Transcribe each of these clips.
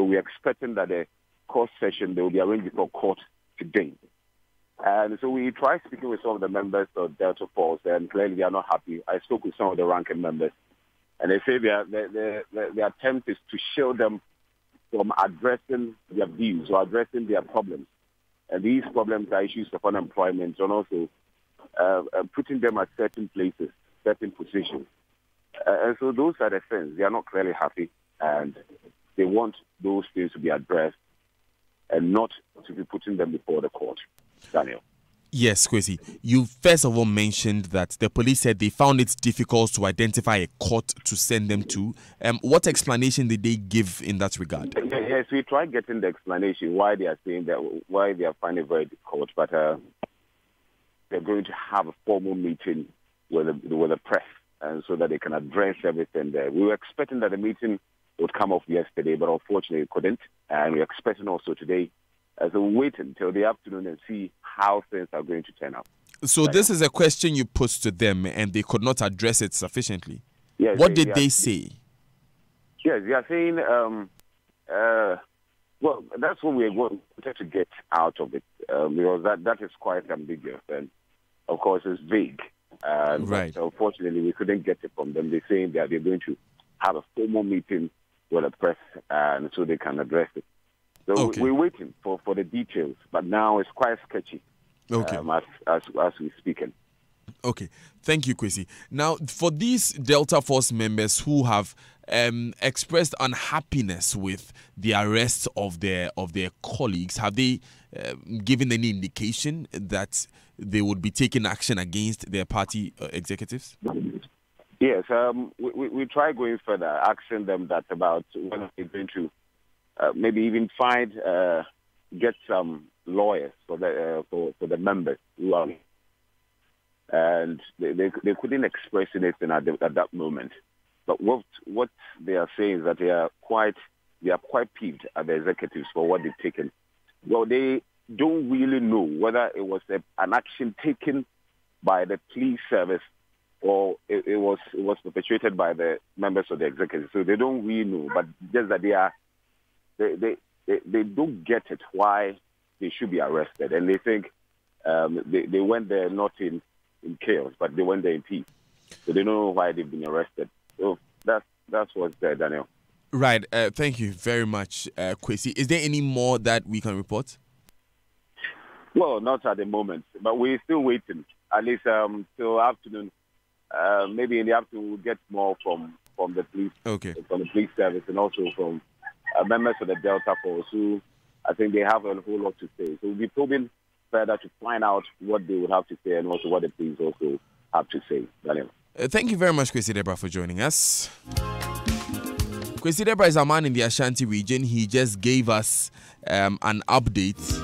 we're expecting that the court session, they will be arranged before court today. And so we tried speaking with some of the members of Delta Force, and clearly they are not happy. I spoke with some of the ranking members, and they say the attempt is to shield them from addressing their views or addressing their problems. And these problems are issues of unemployment and also putting them at certain places, certain positions. And so those are the things. They are not clearly happy, and they want those things to be addressed and not to be putting them before the court. Daniel. Yes, Kwesi. You first of all mentioned that the police said they found it difficult to identify a court to send them to. What explanation did they give in that regard? Yes, we tried getting the explanation why they are saying that, why they are finding it very difficult, but they're going to have a formal meeting with the press, and so that they can address everything there. We were expecting that the meeting would come off yesterday, but unfortunately it couldn't, and we're expecting also today. So we'll wait until the afternoon and see how things are going to turn out. So this is a question you put to them, and they could not address it sufficiently. Yes, what did they say? Yes, they are saying, well, that's what we're going to get out of it, because that is quite ambiguous, and of course it's vague. Right. But unfortunately, we couldn't get it from them. They're saying that they're going to have a formal meeting with the press, and so they can address it. So we're waiting for the details, but now it's quite sketchy as we're speaking. Okay, thank you, Kwesi. Now, for these Delta Force members who have expressed unhappiness with the arrest of their colleagues, have they given any indication that they would be taking action against their party executives? Yes, we try going further, asking them that about whether they're going to maybe even get some lawyers for the members who are, and they couldn't express anything at that moment. But what they are saying is that they are quite peeved at the executives for what they've taken. Well, they don't really know whether it was an action taken by the police service or it was perpetrated by the members of the executive. So they don't really know, but just that they don't get it why they should be arrested, and they think they went there not in chaos, but they went there in peace. So they don't know why they've been arrested. So that's what's there, Daniel. Right. Thank you very much, Kwesi. Is there any more that we can report? Well, not at the moment, but we're still waiting. At least till afternoon. Maybe in the afternoon we'll get more from the police, from the police service, and also from members of the Delta Force, who I think they have a whole lot to say. So we'll be probing further to find out what they would have to say and also what the police also have to say. Daniel. Thank you very much, Kwesi Debra, for joining us. Kwesi Debra is a man in the Ashanti region. He just gave us an update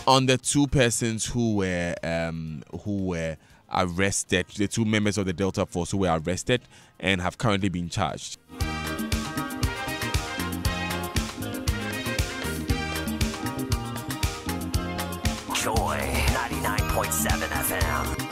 on the two persons who were arrested, the two members of the Delta Force who were arrested and have currently been charged. Joy 99.7 FM.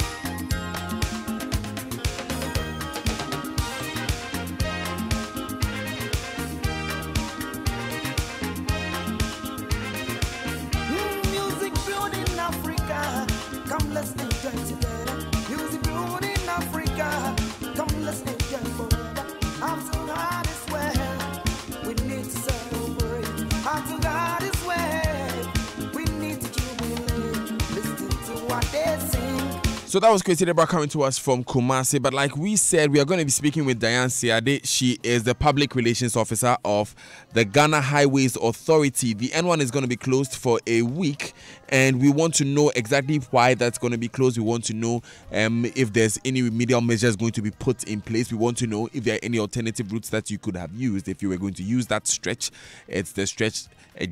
So that was Kwesi Debra coming to us from Kumasi. But like we said, we are going to be speaking with Diane Siade. She is the Public Relations Officer of the Ghana Highways Authority. The N1 is going to be closed for a week, and we want to know exactly why that's going to be closed. We want to know if there's any remedial measures going to be put in place. We want to know if there are any alternative routes that you could have used if you were going to use that stretch. It's the stretch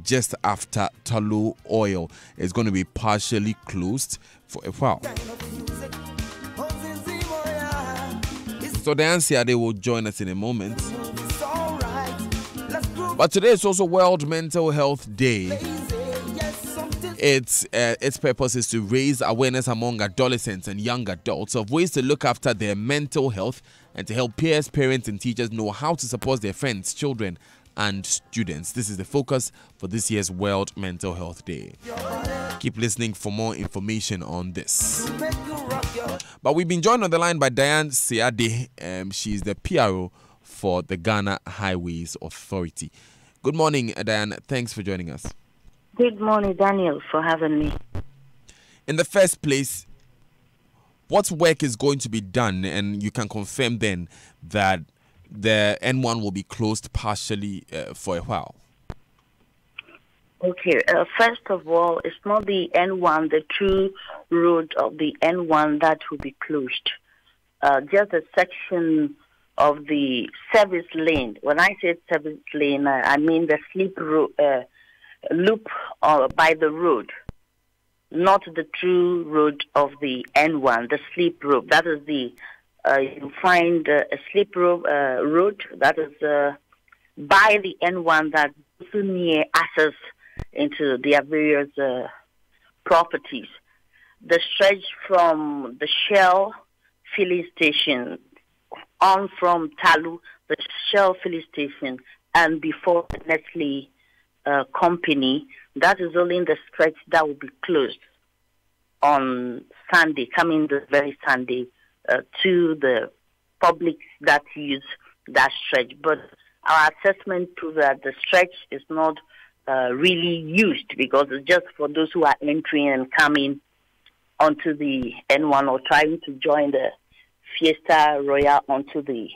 just after Tullow Oil. It's going to be partially closed for a while. So Diane Siade will join us in a moment. But today is also World Mental Health Day. Its purpose is to raise awareness among adolescents and young adults of ways to look after their mental health and to help peers, parents, and teachers know how to support their friends, children, and students. This is the focus for this year's World Mental Health Day. Keep listening for more information on this. But we've been joined on the line by Diane Seade. She's the PRO for the Ghana Highways Authority. Good morning, Diane. Thanks for joining us. Good morning, Daniel, for having me. In the first place, what work is going to be done? And you can confirm then that the N1 will be closed partially for a while. Okay, first of all, it's not the N1, the true road of the N1 that will be closed. Just a section of the service lane. When I say service lane, I mean the loop by the road, not the true road of the N1, the slip road. That is the you find a slip road that is by the N1 that is near access into their various properties. The stretch from the Shell filling station on from Talu, the Shell filling station, and before the Nestle company, that is only the stretch that will be closed on Sunday, coming this very Sunday, to the public that use that stretch. But our assessment proves that the stretch is not really used because it's just for those who are entering and coming onto the N1 or trying to join the Fiesta Royal onto the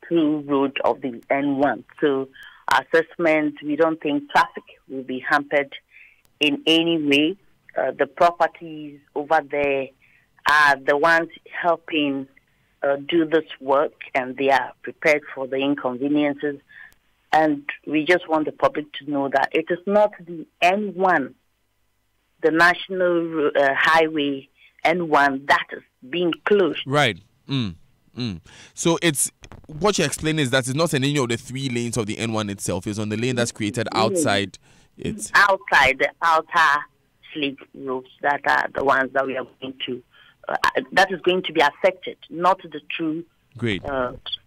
true road of the N1. So our assessment, we don't think traffic will be hampered in any way. The properties over there are the ones helping do this work, and they are prepared for the inconveniences. And we just want the public to know that it is not the N1, the national highway N1, that is being closed. Right. So it's what you explain is that it's not in any of the 3 lanes of the N1 itself. It's on the lane that's created outside it. Outside the outer slip roads that are the ones that we are going to, that is going to be affected, not the true. Great.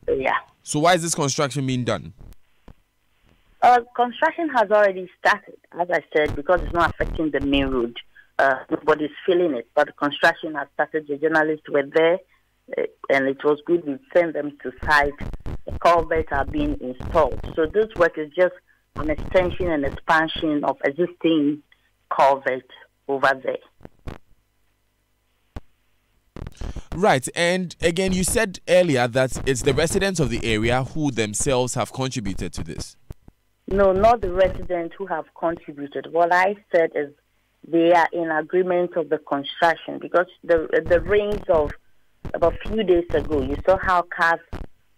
Yeah. So why is this construction being done? Construction has already started, as I said, because it's not affecting the main road. Nobody's feeling it, but the construction has started. The journalists were there, and it was good. We sent them to site. The culverts are being installed. So this work is just an extension and expansion of existing culvert over there. Right, and again, you said earlier that it's the residents of the area who themselves have contributed to this. No, not the residents who have contributed. What I said is they are in agreement of the construction because the rains of about a few days ago, you saw how cars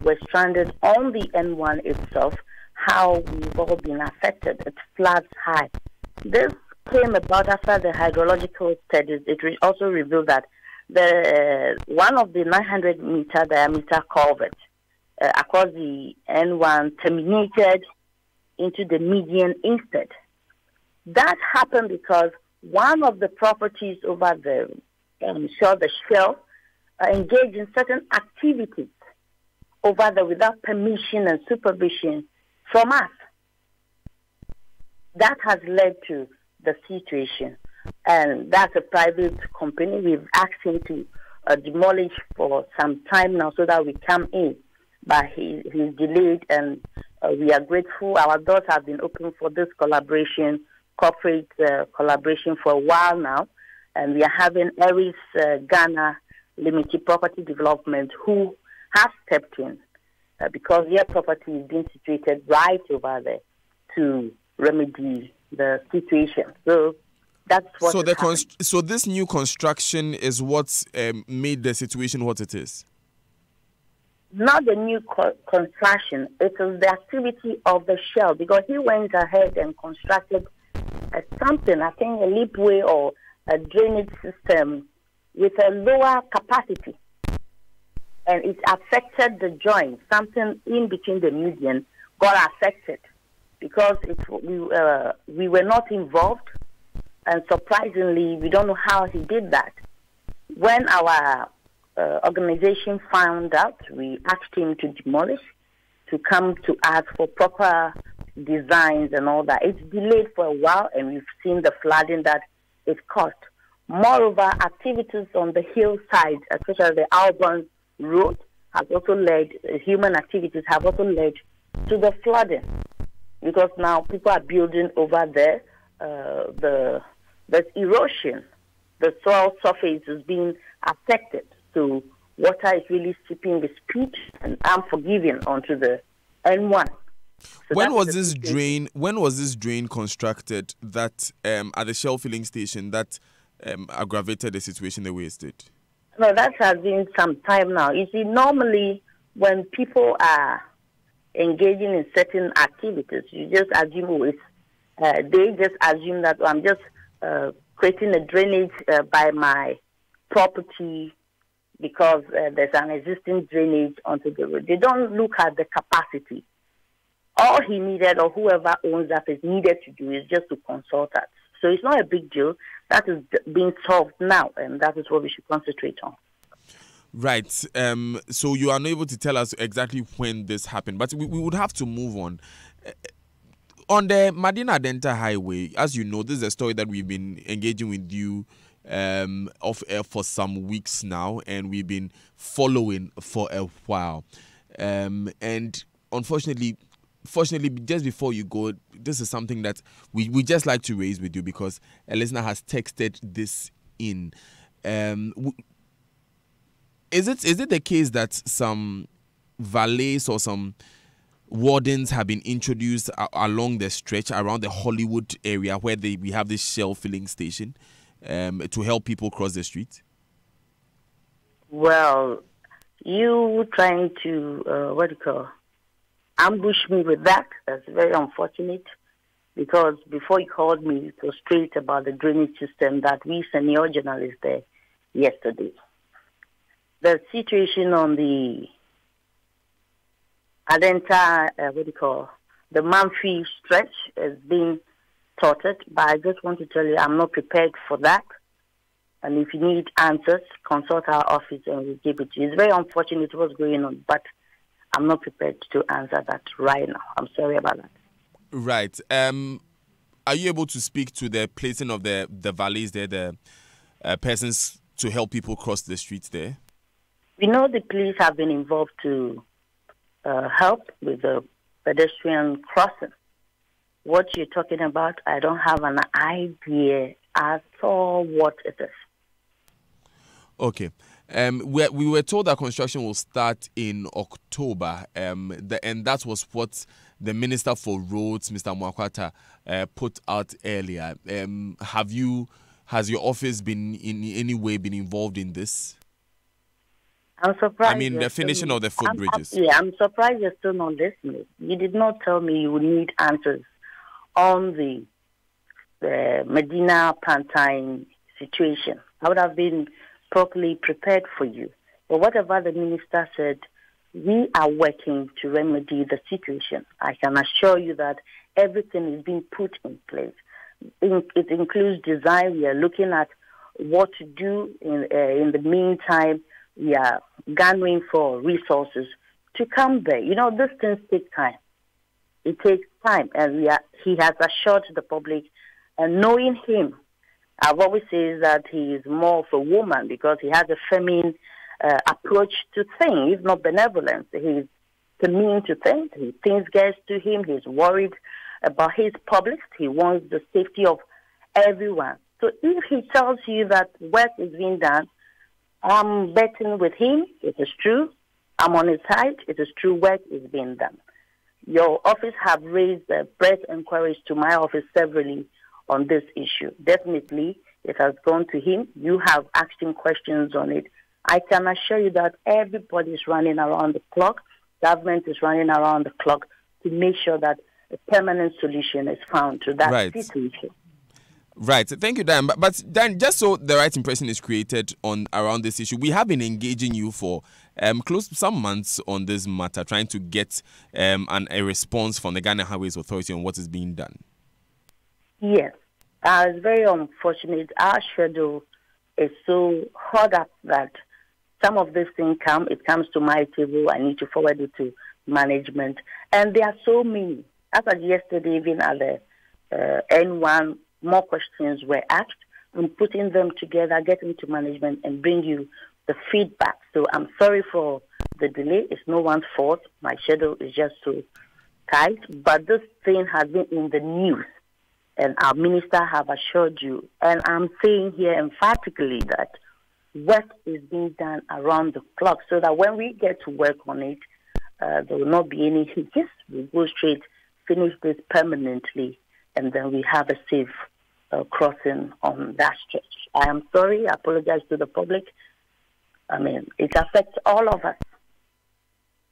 were stranded on the N1 itself, how we've all been affected. It floods high. This came about after the hydrological studies. It also revealed that one of the 900-meter diameter culverts across the N1 terminated into the median instead. That happened because one of the properties over the Shell engaged in certain activities over there without permission and supervision from us. That has led to the situation. And that's a private company. We've asked him to demolish for some time now so that we come in. But he's delayed, and we are grateful. Our doors have been open for this collaboration, corporate collaboration for a while now. And we are having Aries Ghana Limited Property Development who have stepped in because their property is being situated right over there to remedy the situation. So that's what. So this new construction is what made the situation what it is. Not the new construction. It is the activity of the Shell because he went ahead and constructed something. I think a leapway or a drainage system with a lower capacity, and it affected the joint. Something in between the median got affected because we were not involved. And surprisingly, we don't know how he did that. When our organization found out, we asked him to demolish, to come to ask for proper designs and all that. It's delayed for a while, and we've seen the flooding that it caused. Moreover, activities on the hillside, especially the Auburn Road, has also led, human activities have also led to the flooding. Because now people are building over there, there's erosion. The soil surface is being affected. So water is really seeping with speed and unforgiving onto the N1. So when was this drain? When was this drain constructed? That at the Shell filling station that aggravated the situation the way it did. No, that has been some time now. You see, normally when people are engaging in certain activities, you just assume they just assume that I'm just creating a drainage by my property because there's an existing drainage onto the road. They don't look at the capacity. All he needed, or whoever owns that is needed to do, is just to consult us. So it's not a big deal. That is being solved now, and that is what we should concentrate on. Right. So you are not able to tell us exactly when this happened, but we would have to move on. On the Medina Adenta Highway, as you know, this is a story that we've been engaging with you off air for some weeks now, and we've been following for a while. And unfortunately, just before you go, this is something that we just like to raise with you because a listener has texted this in. Is it the case that some valets or some wardens have been introduced along the stretch around the Hollywood area where we have this Shell filling station to help people cross the street? Well, you trying to ambush me with that. That's very unfortunate because before you called me, it was straight about the drainage system that we senior journalists there yesterday. The situation on the Adenta, the Manfi stretch is being sorted, but I just want to tell you I'm not prepared for that. And if you need answers, consult our office and we'll give it to you. It's very unfortunate what's going on, but I'm not prepared to answer that right now. I'm sorry about that. Right. Are you able to speak to the placing of the valets there, the persons to help people cross the streets there? We know the police have been involved to help with the pedestrian crossing. What you're talking about, I don't have an idea at all what it is. Okay. We were told that construction will start in October, and that was what the Minister for Roads, Mr. Mwakwata, put out earlier. Has your office been in any way been involved in this? I'm surprised. I mean, the finishing of the footbridges. I'm surprised you're still not listening. You did not tell me you would need answers on the Medina Plantain situation. I would have been properly prepared for you. But whatever the minister said, we are working to remedy the situation. I can assure you that everything is being put in place. It includes design. We are looking at what to do in the meantime. We are garnering for resources to come there. You know, these things take time. It takes time, and he has assured the public, and knowing him, I've always said that he is more of a woman because he has a feminine approach to things, if not benevolence. He's mean to things. Things get to him. He's worried about his public. He wants the safety of everyone. So if he tells you that work is being done, I'm betting with him. It is true. I'm on his side. It is true. Work is being done. Your office have raised press inquiries to my office severally on this issue. Definitely, it has gone to him. You have asked him questions on it. I can assure you that everybody is running around the clock. Government is running around the clock to make sure that a permanent solution is found to that situation. Right. Thank you, Dan. But Dan, just so the right impression is created around this issue, we have been engaging you for close to some months on this matter, trying to get a response from the Ghana Highways Authority on what is being done. Yes. It's very unfortunate. Our schedule is so hard up that some of this thing it comes to my table. I need to forward it to management. And there are so many. As of yesterday, even at the N1, more questions were asked. I'm putting them together, getting to management, and bring you the feedback. So I'm sorry for the delay. It's no one's fault. My schedule is just so tight. But this thing has been in the news, and our minister have assured you. And I'm saying here emphatically that work is being done around the clock, so that when we get to work on it, there will not be any hitches. We go straight, finish this permanently, and then we have a safe crossing on that stretch. I am sorry. I apologize to the public. I mean, it affects all of us.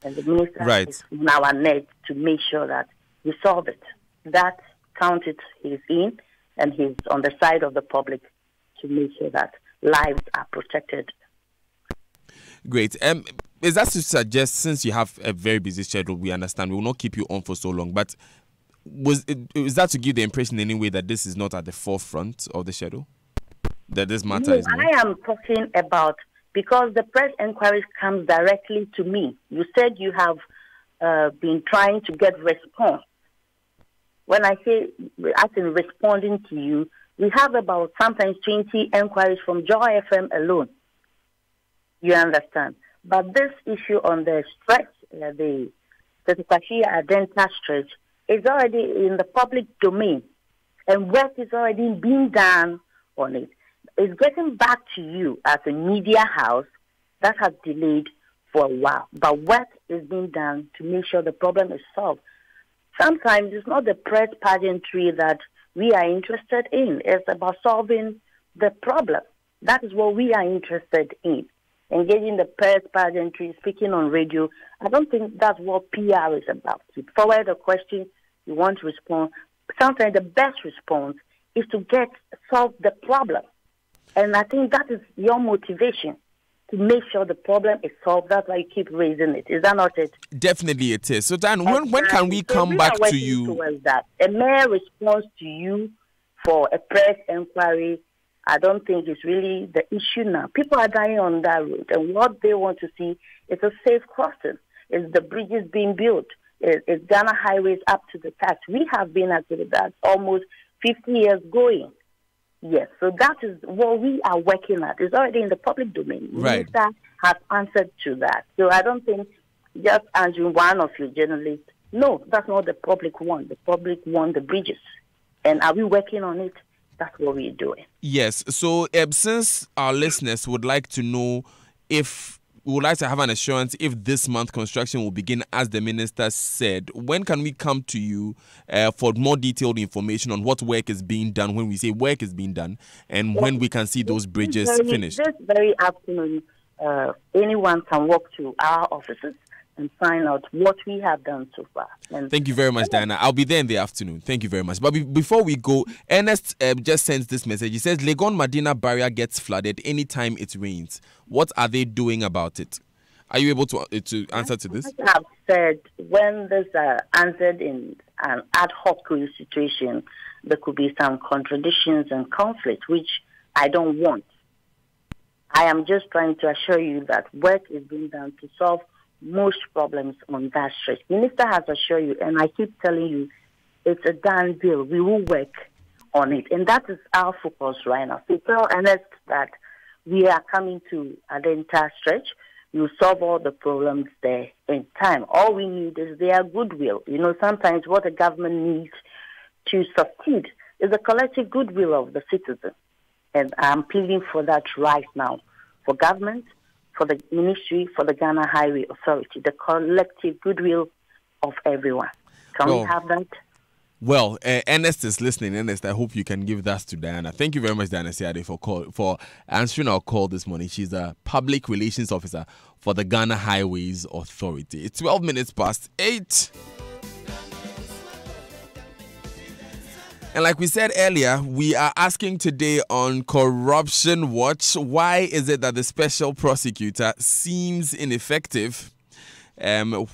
And the minister is in our net to make sure that we solve it. That count it he's in, and he's on the side of the public to make sure that lives are protected. Great. Is that to suggest, since you have a very busy schedule, we understand, we will not keep you on for so long, but is that to give the impression anyway that this is not at the forefront of the schedule? That this matter is not? I am talking about, because the press inquiries comes directly to me. You said you have been trying to get response. When I say, as in responding to you, we have about sometimes 20 inquiries from Joy FM alone. You understand? But this issue on the stretch, the Tetuquashia-Adenta stretch, is already in the public domain, and work is already being done on it. It's getting back to you as a media house that has delayed for a while, but work is being done to make sure the problem is solved. Sometimes it's not the press pageantry that we are interested in. It's about solving the problem. That is what we are interested in. Engaging the press pageantry, speaking on radio. I don't think that's what PR is about. You forward a question, you want to respond. Sometimes the best response is to solve the problem. And I think that is your motivation, to make sure the problem is solved. That's why you keep raising it. Is that not it? Definitely it is. So, Dan, when can we come back to you? That. A mere response to you for a press inquiry, I don't think it's really the issue now. People are dying on that road, and what they want to see is a safe crossing. Is the bridges being built? Is Ghana highways up to the task? We have been at that almost 50 years going. Yes, so that is what we are working at. It's already in the public domain. Right. The minister has answered to that. So I don't think just answering one of your journalists. No, that's not the public one. The public want the bridges. And are we working on it? That's what we're doing. Yes. So since our listeners would like to know if we would like to have an assurance if this month construction will begin as the minister said, when can we come to you for more detailed information on what work is being done, when we say work is being done, and when we can see those bridges finished? This very afternoon, anyone can walk to our offices and find out what we have done so far. And thank you very much, Diana. I'll be there in the afternoon. Thank you very much. But before we go, Ernest just sends this message. He says, Legon Madina barrier gets flooded anytime it rains. What are they doing about it? Are you able to answer to this? I have said, when this answered in an ad hoc situation, there could be some contradictions and conflict, which I don't want. I am just trying to assure you that work is being done to solve most problems on that stretch. Minister has assured you, and I keep telling you, it's a done deal. We will work on it, and that is our focus right now. So tell Ernest that we are coming to Adenta stretch. You solve all the problems there in time. All we need is their goodwill. You know, sometimes what the government needs to succeed is the collective goodwill of the citizen. And I'm pleading for that right now, for government, for the ministry, for the Ghana Highway Authority, the collective goodwill of everyone. Can we have that? Well, Ernest is listening. Ernest, I hope you can give that to Diana. Thank you very much, Diana Siade, for answering our call this morning. She's a public relations officer for the Ghana Highways Authority. It's 12 minutes past 8. And like we said earlier, we are asking today on Corruption Watch, why is it that the special prosecutor seems ineffective?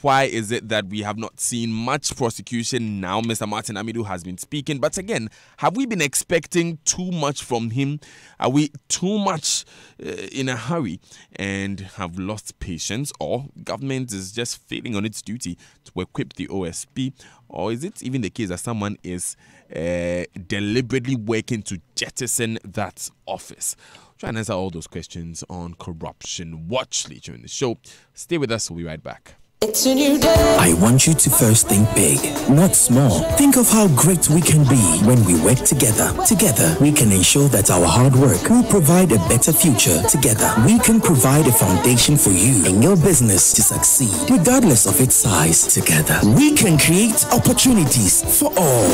Why is it that we have not seen much prosecution now? Mr. Martin Amidu has been speaking, but again, have we been expecting too much from him? Are we too much in a hurry and have lost patience, or government is just failing on its duty to equip the OSP? Or is it even the case that someone is deliberately working to jettison that office? Try and answer all those questions on Corruption Watch later in the show. Stay with us, we'll be right back. It's a new day. I want you to first think big, not small. Think of how great we can be when we work together. Together, we can ensure that our hard work will provide a better future. Together, we can provide a foundation for you and your business to succeed, regardless of its size. Together, we can create opportunities for all.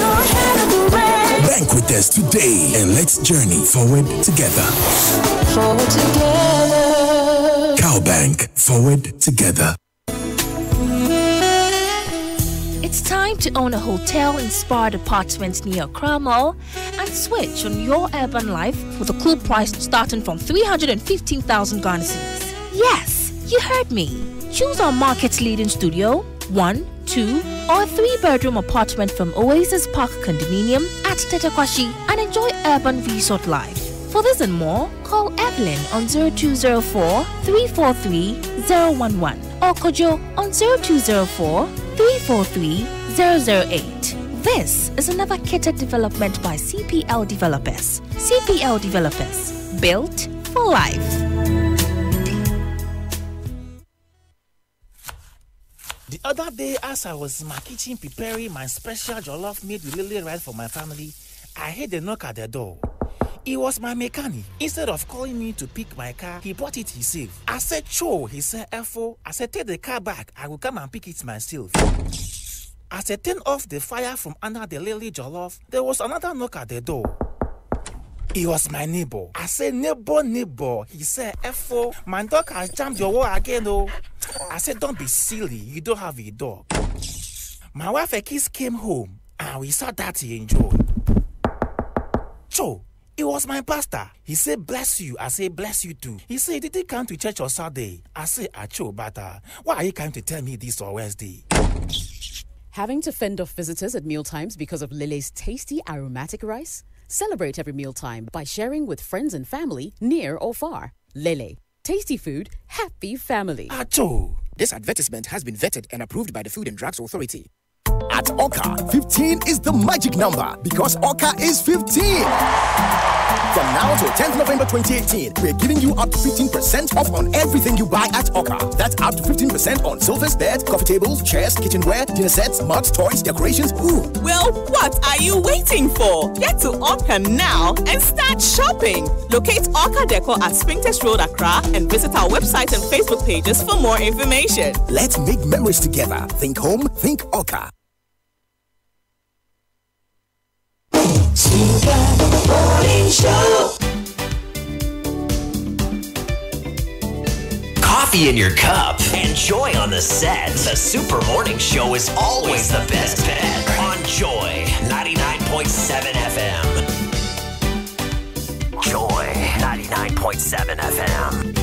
Bank with us today and let's journey forward together. Forward together. Cowbank, forward together. It's time to own a hotel-inspired apartment near Accra Mall and switch on your urban life with a cool price starting from 315,000 Ghana cedis. Yes, you heard me. Choose our market-leading studio, 1, 2, or 3-bedroom apartment from Oasis Park Condominium at Tetakwashi and enjoy urban resort life. For this and more, call Evelyn on 0204 343 011 or Kojo on 0204 343 008. This is another catered development by CPL Developers. CPL Developers, built for life. The other day, as I was in my kitchen preparing my special jollof made with lily rice for my family, I heard a knock at the door. It was my mechanic. Instead of calling me to pick my car, he brought it himself. I said, "Cho," he said, "F-O." I said, "Take the car back. I will come and pick it myself." As I turned off the fire from under the lily jollof, there was another knock at the door. It was my neighbor. I said, neighbor. He said, "F-O, my dog has jumped your wall again, oh." I said, "Don't be silly. You don't have a dog." My wife Ekis came home and we saw that he enjoyed. Cho, it was my pastor. He said, "Bless you." I said, "Bless you too." He said, "Did he come to church on Saturday?" I said, "Acho, but why are you coming to tell me this on Wednesday?" Having to fend off visitors at mealtimes because of Lele's tasty aromatic rice? Celebrate every mealtime by sharing with friends and family near or far. Lele, tasty food, happy family. Acho. This advertisement has been vetted and approved by the Food and Drugs Authority. At Oka, 15 is the magic number because Oka is 15. From now till 10th November 2018, we're giving you up to 15% off on everything you buy at Oka. That's up to 15% on sofas, beds, coffee tables, chairs, kitchenware, dinner sets, mugs, toys, decorations. Ooh. Well, what are you waiting for? Get to Oka now and start shopping. Locate Oka Decor at Springtest Road, Accra, and visit our website and Facebook pages for more information. Let's make memories together. Think home, think Oka. Super Morning Show. Coffee in your cup and Joy on the set. The Super Morning Show is always the best bet on Joy 99.7 FM. Joy 99.7 FM.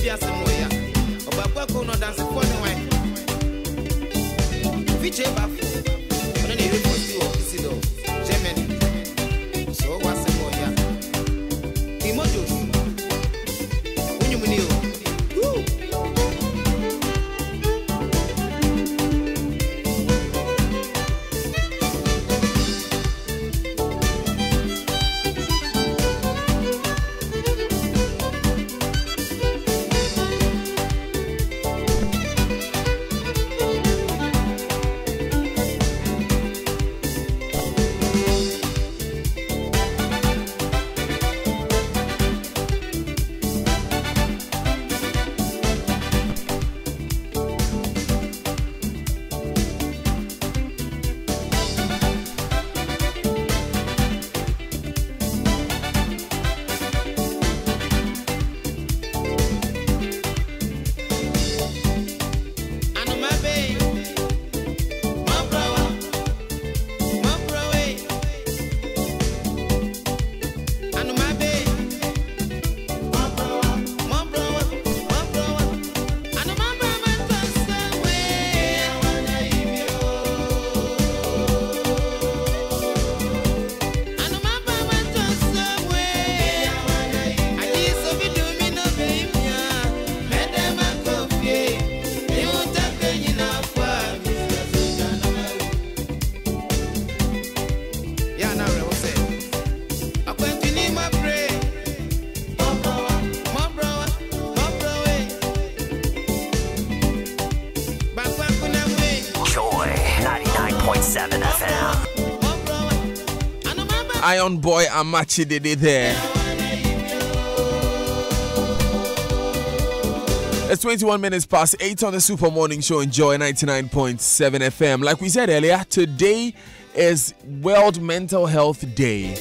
Bibia Samoya, Obako no dance for no way. Viche Bafu, on any report to Official, Germany. So was Samoya. Timojo, Unyu. Iron Boy Amachi did it there. It's 21 minutes past 8 on the Super Morning Show. Enjoy 99.7 FM. Like we said earlier, today is World Mental Health Day,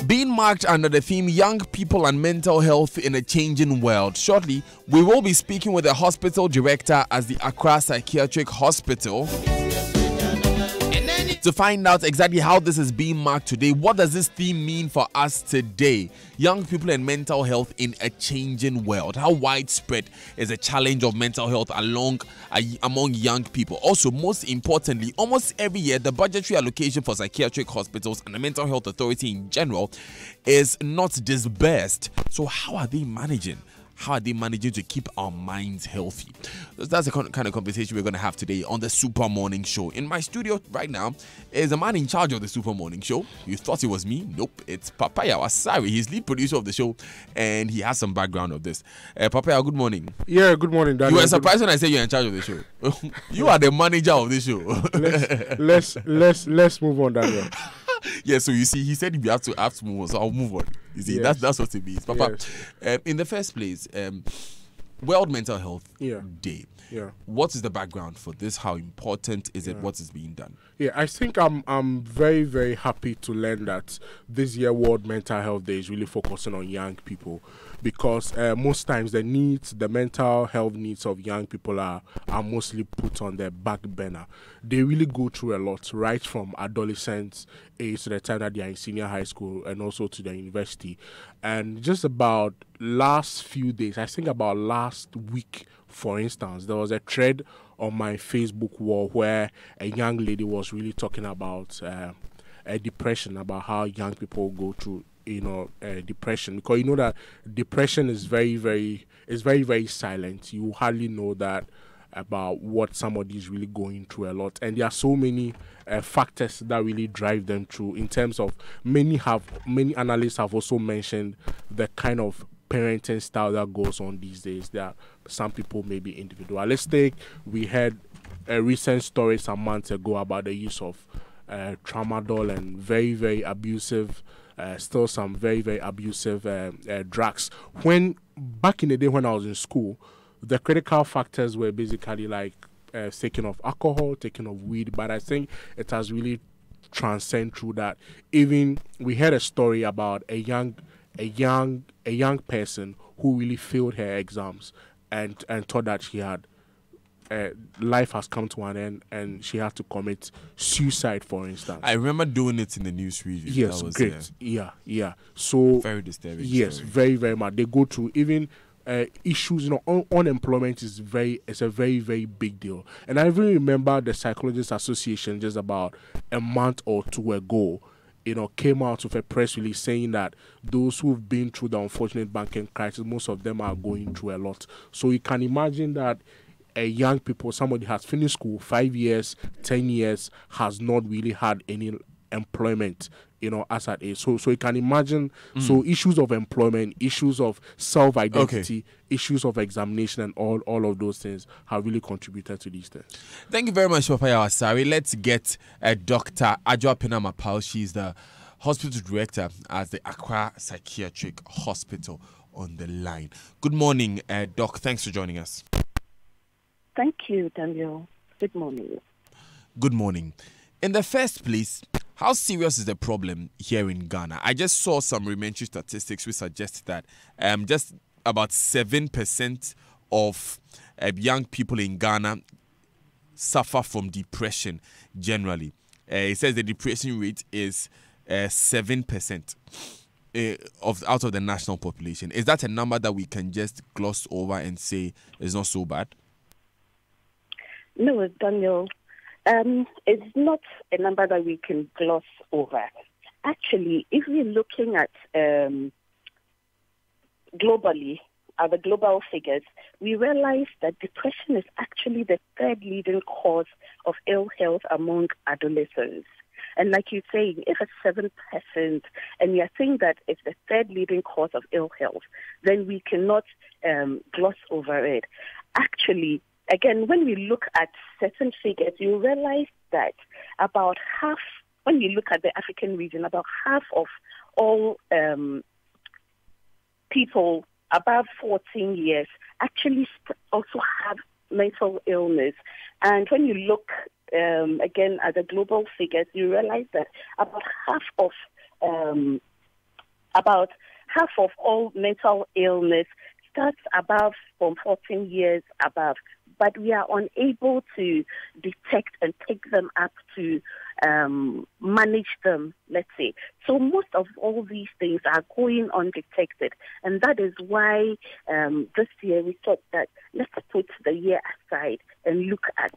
being marked under the theme Young People and Mental Health in a Changing World. Shortly, we will be speaking with the hospital director at the Accra Psychiatric Hospital to find out exactly how this is being marked today. What does this theme mean for us today? Young people and mental health in a changing world. How widespread is the challenge of mental health among young people? Also, most importantly, almost every year, the budgetary allocation for psychiatric hospitals and the Mental Health Authority in general is not disbursed. So how are they managing? How are they managing to keep our minds healthy? That's the kind of conversation we're going to have today on the Super Morning Show. In my studio right now is a man in charge of the Super Morning Show. You thought it was me? Nope. It's Papaya Wasari. He's lead producer of the show, and he has some background of this. Papaya, good morning. Yeah, good morning, Daniel. You were surprised when I said you're in charge of the show. You are the manager of the show. let's move on, Daniel. Yeah, so you see, he said we have to move on, so I'll move on. You see, yes. that's what it means. Papa, yes. In the first place, World Mental Health Day. Yeah. What is the background for this? How important is it? What is being done? Yeah, I think I'm very, very happy to learn that this year World Mental Health Day is really focusing on young people, because most times the mental health needs of young people are mostly put on the back burner. They really go through a lot, right from adolescence age to the time that they are in senior high school and also to the university. And just about last few days, I think about last week, for instance, there was a thread on my Facebook wall where a young lady was really talking about a depression, about how young people go through, depression, because you know that depression is very, very silent. You hardly know that about what somebody is really going through a lot, and there are so many factors that really drive them through. In terms of many analysts have also mentioned the kind of parenting style that goes on these days. There are some people may be individualistic. We had a recent story some months ago about the use of tramadol and very, very abusive, still some very, very abusive drugs. When back in the day when I was in school, the critical factors were basically like taking of alcohol, taking of weed, but I think it has really transcended through that. Even we heard a story about a young person who really failed her exams and thought that she had life has come to an end and she had to commit suicide, for instance. I remember doing it in the news review. Yes, that was, great. Yeah. So very disturbing. Yes, story. Very, very much. They go through even issues, unemployment is a very, very big deal. And I even remember the Psychologists Association just about a month or two ago, came out with a press release saying that those who've been through the unfortunate banking crisis, most of them are going through a lot. So you can imagine that young people, somebody has finished school 5 years, 10 years, has not really had any employment, as at age. So you can imagine, so issues of employment, issues of self-identity, issues of examination, and all of those things have really contributed to these things. Thank you very much, Papa Yawasari. Let's get Dr. Adjoa Pinamapal. She's the hospital director at the Accra Psychiatric Hospital on the line. Good morning, Doc. Thanks for joining us. Thank you, Daniel. Good morning. Good morning. In the first place, how serious is the problem here in Ghana? I just saw some rudimentary statistics which suggest that just about 7% of young people in Ghana suffer from depression generally. It says the depression rate is 7% out of the national population. Is that a number that we can just gloss over and say is not so bad? No, Daniel. It's not a number that we can gloss over. Actually, if we're looking at globally, at the global figures, we realize that depression is actually the third leading cause of ill health among adolescents. And like you're saying, if it's 7% and you're saying that it's the third leading cause of ill health, then we cannot gloss over it. Actually, again, when we look at certain figures, you realize that about half, when you look at the African region, about half of all people above 14 years actually also have mental illness. And when you look again at the global figures, you realize that about half of all mental illness starts above from 14 years above. But we are unable to detect and take them up to manage them, let's say. So most of all these things are going undetected. And that is why this year we thought that let's put the year aside and look at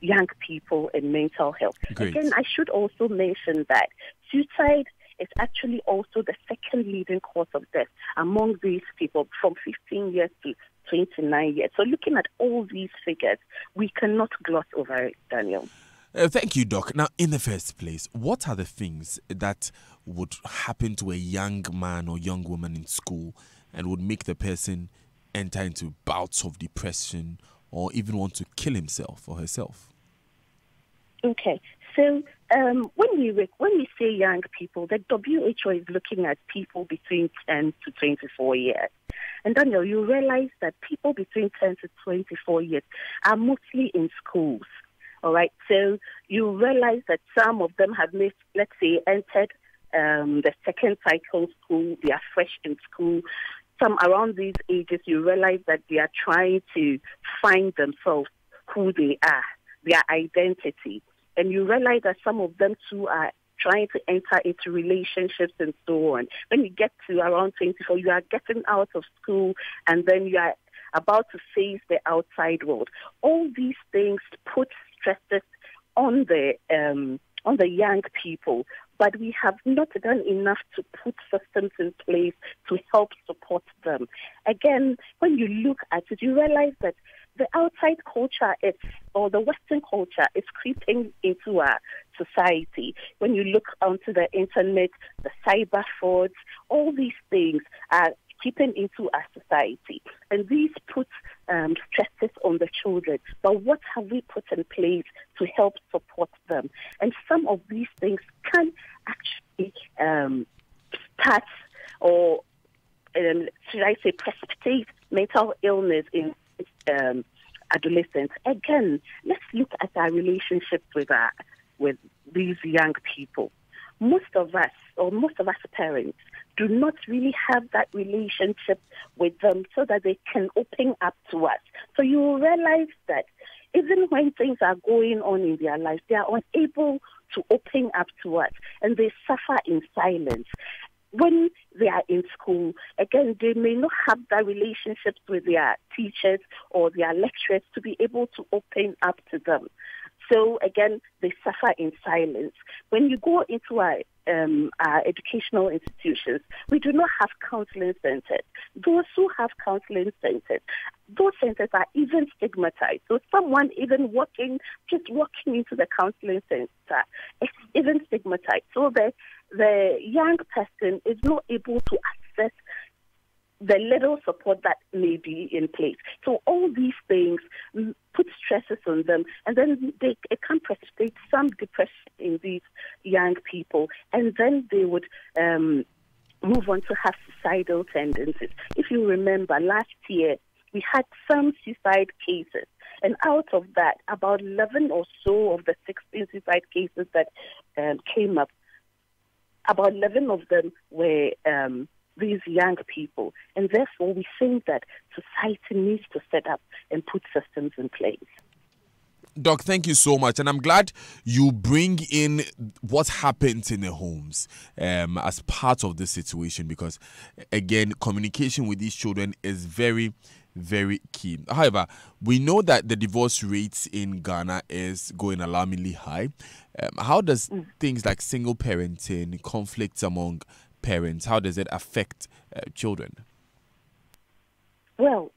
young people and mental health. Great. Again, I should also mention that suicide is actually also the second leading cause of death among these people from 15 years to 29 years. So looking at all these figures, we cannot gloss over it, Daniel. Thank you, Doc. Now, in the first place, what are the things that would happen to a young man or young woman in school and would make the person enter into bouts of depression or even want to kill himself or herself? Okay, so when we say young people, the WHO is looking at people between 10 to 24 years. And Daniel, you realize that people between 10 to 24 years are mostly in schools. All right, so you realize that some of them have, let's say, entered the second cycle school. They are fresh in school. Some around these ages, you realize that they are trying to find themselves, who they are, their identity. And you realize that some of them too are trying to enter into relationships and so on. When you get to around 24, you are getting out of school and then you are about to face the outside world. All these things put stresses on the young people, but we have not done enough to put systems in place to help support them. Again, when you look at it, you realize that the outside culture or the Western culture is creeping into our society. When you look onto the internet, the cyber frauds, all these things are creeping into our society. And these put stresses on the children. But what have we put in place to help support them? And some of these things can actually start or, should I say, precipitate mental illness in adolescents. Again, let's look at our relationships with these young people. Most of us parents do not really have that relationship with them so that they can open up to us. So you will realize that even when things are going on in their lives, they are unable to open up to us and they suffer in silence. when they are in school, again, they may not have that relationships with their teachers or their lecturers to be able to open up to them. So again, they suffer in silence. When you go into our educational institutions, we do not have counseling centers. Those who have counseling centers, those centers are even stigmatized. So someone even just walking into the counseling center, it's even stigmatized. So the young person is not able to access the little support that may be in place. So all these things put stresses on them, and then it can precipitate some depression in these young people, and then they would move on to have suicidal tendencies. If you remember, last year we had some suicide cases, and out of that, about 11 or so of the 16 suicide cases that came up, about 11 of them were these young people. And therefore, we think that society needs to set up and put systems in place. Doc, thank you so much. And I'm glad you bring in what happens in the homes as part of the situation, because, again, communication with these children is very, very key. However, we know that the divorce rates in Ghana is going alarmingly high. How does things like single parenting, conflicts among parents, how does it affect children? Well,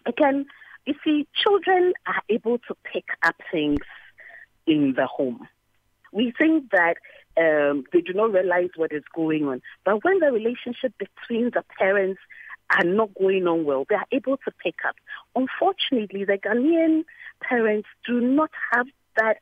again, you see, children are able to pick up things in the home. We think that they do not realize what is going on. But when the relationship between the parents are not going on well, they are able to pick up. Unfortunately, the Ghanaian parents do not have that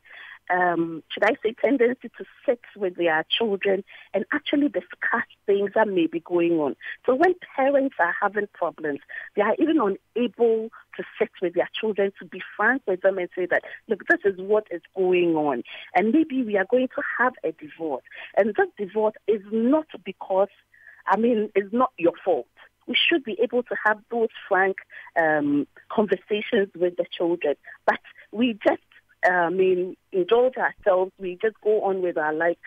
tendency to sit with their children and actually discuss things that may be going on. So when parents are having problems, they are even unable to sit with their children, to be frank with them and say that, look, this is what is going on. And maybe we are going to have a divorce. And this divorce is not because, it's not your fault. We should be able to have those frank conversations with the children. But we just indulge ourselves, we just go on with our life,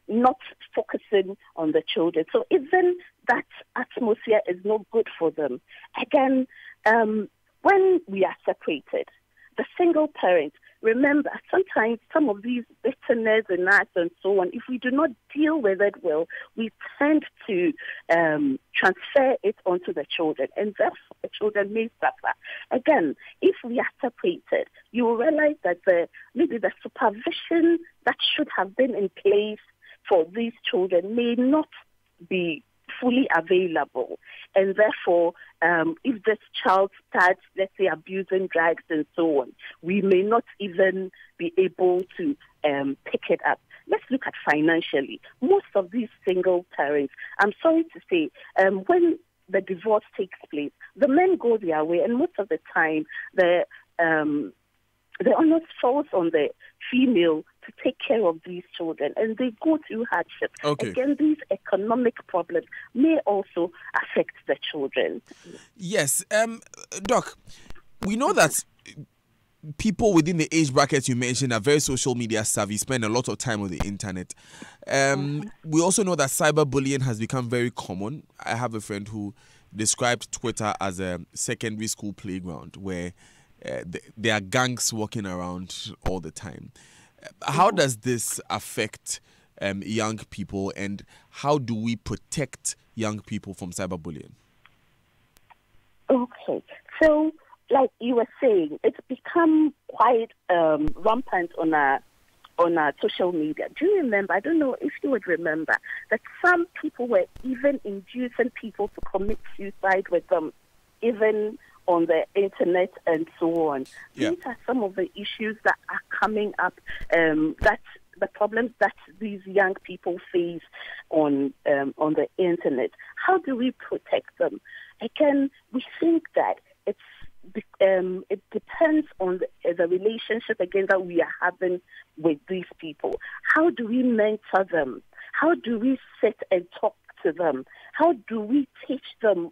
not focusing on the children. So even that atmosphere is not good for them. Again, when we are separated, the single parent, remember, sometimes some of these bitterness in us and so on, if we do not deal with it well, we tend to transfer it onto the children, and therefore the children may suffer. Again, if we are separated, you will realize that maybe the supervision that should have been in place for these children may not be fully available. And therefore, if this child starts, let's say, abusing drugs and so on, we may not even be able to pick it up. Let's look at financially. Most of these single parents, I'm sorry to say, when the divorce takes place, the men go their way, and most of the time, the onus falls on the female to take care of these children, and they go through hardship. Okay. Again, these economic problems may also affect the children. Yes. Doc, we know that people within the age brackets you mentioned are very social media savvy, spend a lot of time on the internet. We also know that cyberbullying has become very common. I have a friend who described Twitter as a secondary school playground where there are gangs walking around all the time. How does this affect young people, and how do we protect young people from cyberbullying? Okay, so like you were saying, it's become quite rampant on our social media. Do you remember? I don't know if you would remember that some people were even inducing people to commit suicide with them, even on the internet and so on. Yeah. These are some of the issues that are coming up, that the problems that these young people face on the internet. How do we protect them? Again, we think that it depends on the relationship again that we are having with these people. How do we mentor them? How do we sit and talk to them? How do we teach them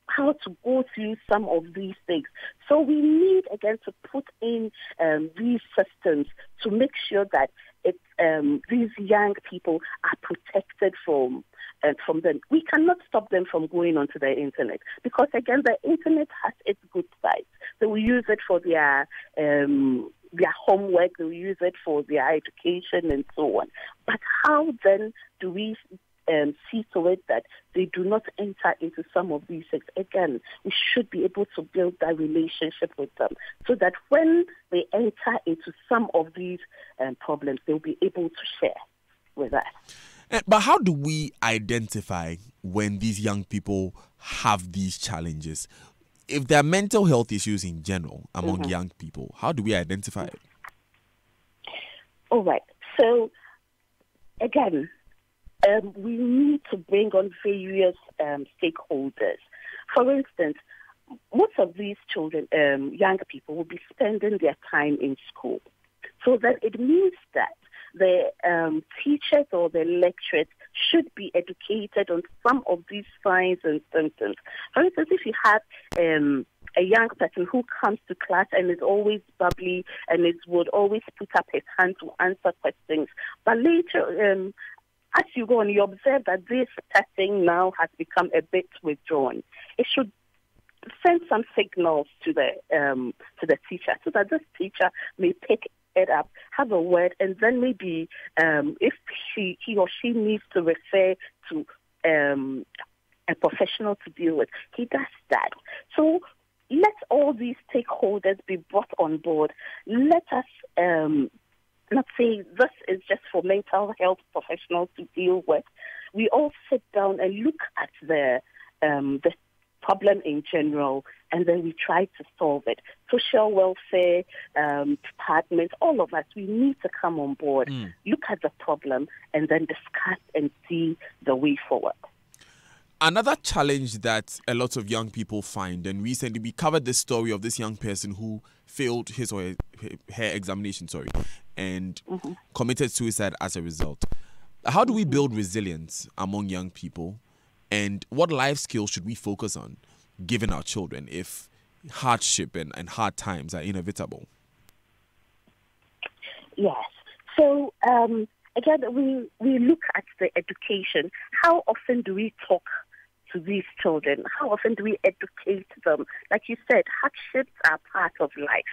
how to go through some of these things? So we need, again, to put in these systems to make sure that these young people are protected from from them. We cannot stop them from going onto the internet because, again, the internet has its good sides. So we use it for their homework, we use it for their education and so on. But how then do we see to it that they do not enter into some of these things? Again, we should be able to build that relationship with them so that when they enter into some of these problems, they'll be able to share with us. But how do we identify when these young people have these challenges? If there are mental health issues in general among young people, how do we identify it? All right. So, again, we need to bring on various stakeholders. For instance, most of these children, young people, will be spending their time in school. So that it means that the teachers or the lecturers should be educated on some of these signs and symptoms. For instance, if you have a young person who comes to class and is always bubbly and would always put up his hand to answer questions, but later, as you go on, you observe that this person now has become a bit withdrawn. It should send some signals to the teacher so that this teacher may pick it up, have a word, and then maybe if he or she needs to refer to a professional to deal with, he does that. So let all these stakeholders be brought on board. Let us not say this is just for mental health professionals to deal with. We all sit down and look at the problem in general, and then we try to solve it. Social welfare department, all of us, we need to come on board, look at the problem, and then discuss and see the way forward. Another challenge that a lot of young people find, and recently we covered the story of this young person who failed his or her examination, and committed suicide as a result. How do we build resilience among young people, and what life skills should we focus on given our children if hardship and hard times are inevitable? Yes. So, again, we look at the education. How often do we talk to these children? How often do we educate them? Like you said, hardships are part of life.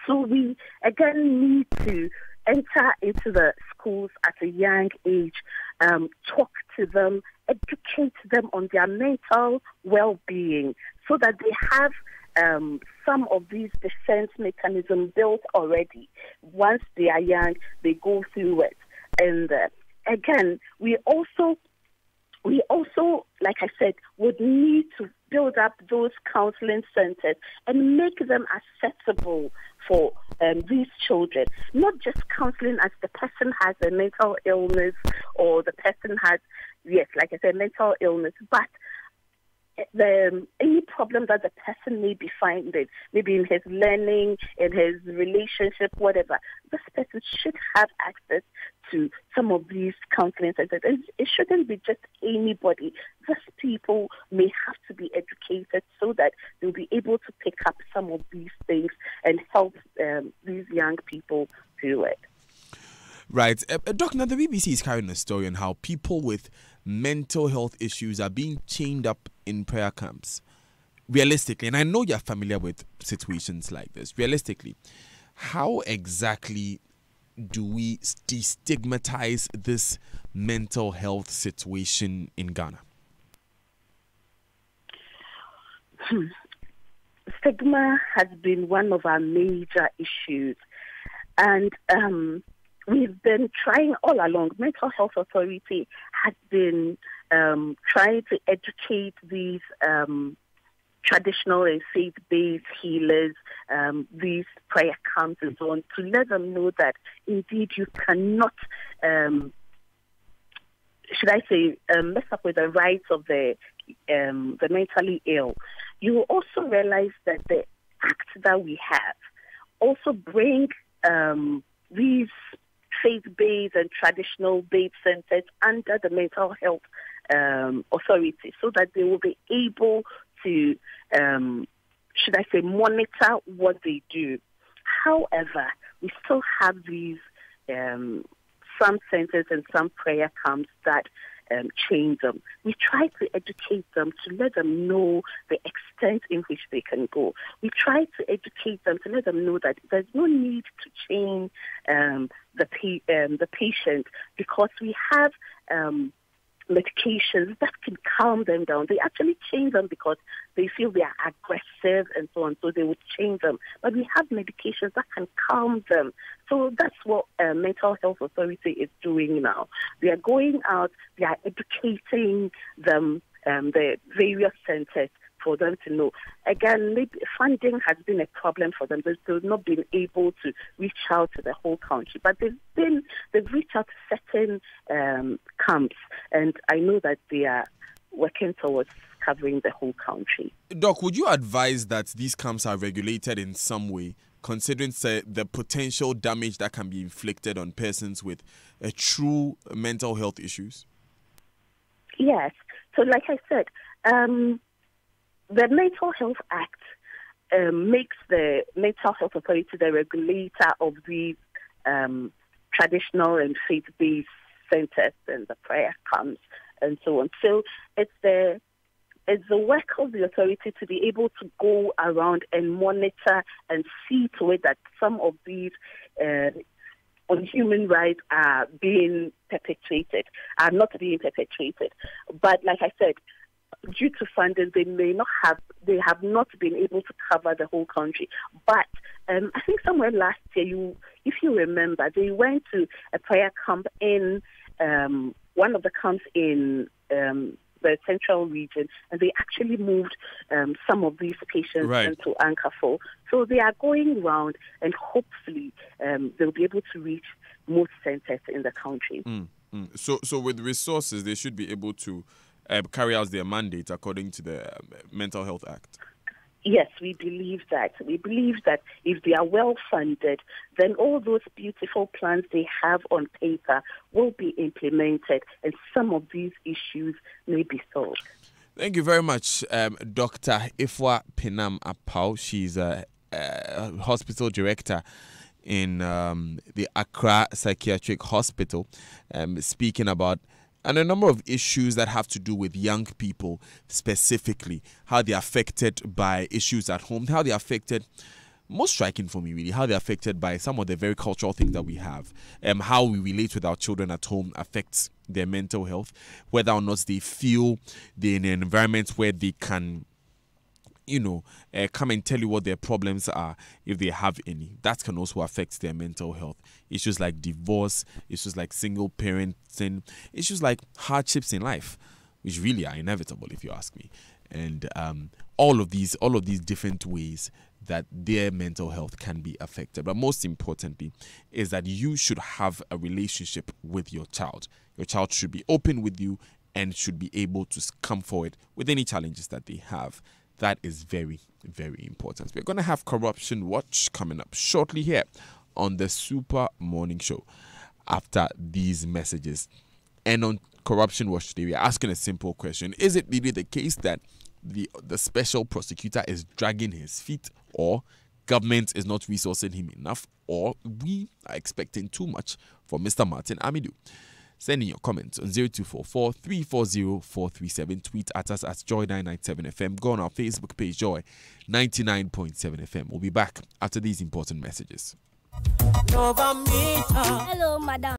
So we, again, need to enter into the schools at a young age, talk to them, educate them on their mental well-being so that they have some of these defense mechanisms built already. Once they are young, they go through it. And again, we also, like I said, would need to build up those counseling centers and make them accessible for these children. Not just counseling as the person has a mental illness or the person has, yes, like I said, mental illness, but any problem that the person may be finding, maybe in his learning, in his relationship, whatever, this person should have access to some of these counseling centers. It shouldn't be just anybody. These people may have to be educated so that they'll be able to pick up some of these things and help these young people through it. Right. Doc, now the BBC is carrying a story on how people with mental health issues are being chained up in prayer camps. Realistically, and I know you're familiar with situations like this, realistically, how exactly do we destigmatize this mental health situation in Ghana? Stigma has been one of our major issues. And we've been trying all along. Mental Health Authority has been trying to educate these traditional and faith-based healers, these prayer camps and so on, to let them know that indeed you cannot, mess up with the rights of the mentally ill. You will also realize that the act that we have also bring these faith-based and traditional-based centers under the Mental Health Authority so that they will be able to, monitor what they do. However, we still have these some centers and some prayer camps that chain them. We try to educate them, to let them know the extent in which they can go. We try to educate them, to let them know that there's no need to chain the patient, because we have medications that can calm them down. They actually chain them because they feel they are aggressive and so on, so they would chain them. But we have medications that can calm them. So that's what Mental Health Authority is doing now. They are going out, they are educating them, the various centers, for them to know. Again, maybe funding has been a problem for them. They've not been able to reach out to the whole country, but they've reached out to certain camps, and I know that they are working towards covering the whole country. Doc, would you advise that these camps are regulated in some way, considering the potential damage that can be inflicted on persons with true mental health issues? Yes. So like I said, the Mental Health Act makes the Mental Health Authority the regulator of these traditional and faith-based centers and the prayer camps and so on. So it's the work of the authority to be able to go around and monitor and see to it that some of these on human rights are not being perpetrated. But like I said, due to funding, they have not been able to cover the whole country. But I think somewhere last year, if you remember, they went to a prayer camp in one of the camps in the central region, and they actually moved some of these patients into Ankafor. So they are going around, and hopefully they'll be able to reach most centers in the country. So with resources, they should be able to carry out their mandate according to the Mental Health Act. Yes, we believe that. We believe that if they are well funded, then all those beautiful plans they have on paper will be implemented, and some of these issues may be solved. Thank you very much, Dr. Ifwa Pinam Apau. She's a hospital director in the Accra Psychiatric Hospital, speaking about and a number of issues that have to do with young people specifically, how they're affected by issues at home, how they're affected, most striking for me really, how they're affected by some of the very cultural things that we have, how we relate with our children at home affects their mental health, whether or not they feel they're in an environment where they can come and tell you what their problems are, if they have any. That can also affect their mental health. Issues like divorce, issues like single parenting, issues like hardships in life, which really are inevitable if you ask me. And all of these different ways that their mental health can be affected. But most importantly is that you should have a relationship with your child. Your child should be open with you and should be able to come forward with any challenges that they have. That is very, very important. We're going to have Corruption Watch coming up shortly here on the Super Morning Show after these messages. And on Corruption Watch today, we're asking a simple question. Is it really the case that the special prosecutor is dragging his feet, or government is not resourcing him enough, or we are expecting too much from Mr. Martin Amidu? Send in your comments on 0244 340 437. Tweet at us at Joy997FM. Go on our Facebook page, Joy 99.7 FM. We'll be back after these important messages. Hello, madam.